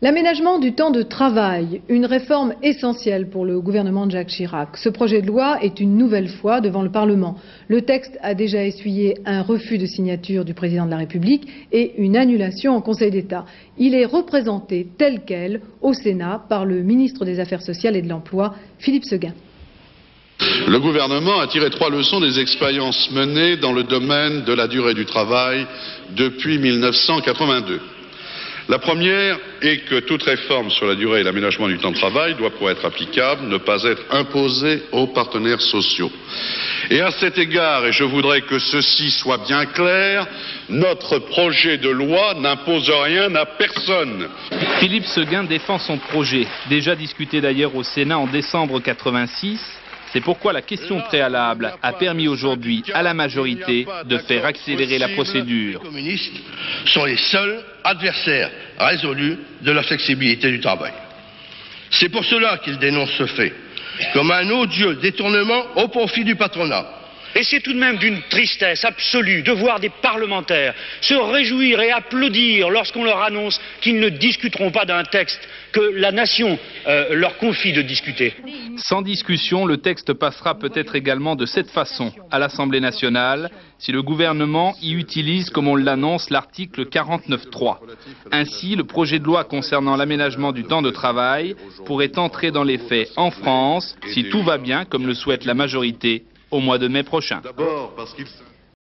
L'aménagement du temps de travail, une réforme essentielle pour le gouvernement de Jacques Chirac. Ce projet de loi est une nouvelle fois devant le Parlement. Le texte a déjà essuyé un refus de signature du président de la République et une annulation en Conseil d'État. Il est représenté tel quel au Sénat par le ministre des Affaires sociales et de l'Emploi, Philippe Séguin. Le gouvernement a tiré 3 leçons des expériences menées dans le domaine de la durée du travail depuis 1982. La première est que toute réforme sur la durée et l'aménagement du temps de travail doit, pour être applicable, ne pas être imposée aux partenaires sociaux. Et à cet égard, et je voudrais que ceci soit bien clair, notre projet de loi n'impose rien à personne. Philippe Séguin défend son projet, déjà discuté d'ailleurs au Sénat en décembre 86. C'est pourquoi la question préalable a permis aujourd'hui à la majorité de faire accélérer la procédure. Les communistes sont les seuls adversaires résolus de la flexibilité du travail. C'est pour cela qu'ils dénoncent ce fait comme un odieux détournement au profit du patronat. Et c'est tout de même d'une tristesse absolue de voir des parlementaires se réjouir et applaudir lorsqu'on leur annonce qu'ils ne discuteront pas d'un texte que la nation leur confie de discuter. Sans discussion, le texte passera peut-être également de cette façon à l'Assemblée nationale si le gouvernement y utilise, comme on l'annonce, l'article 49.3. Ainsi, le projet de loi concernant l'aménagement du temps de travail pourrait entrer dans les faits en France si tout va bien, comme le souhaite la majorité, au mois de mai prochain.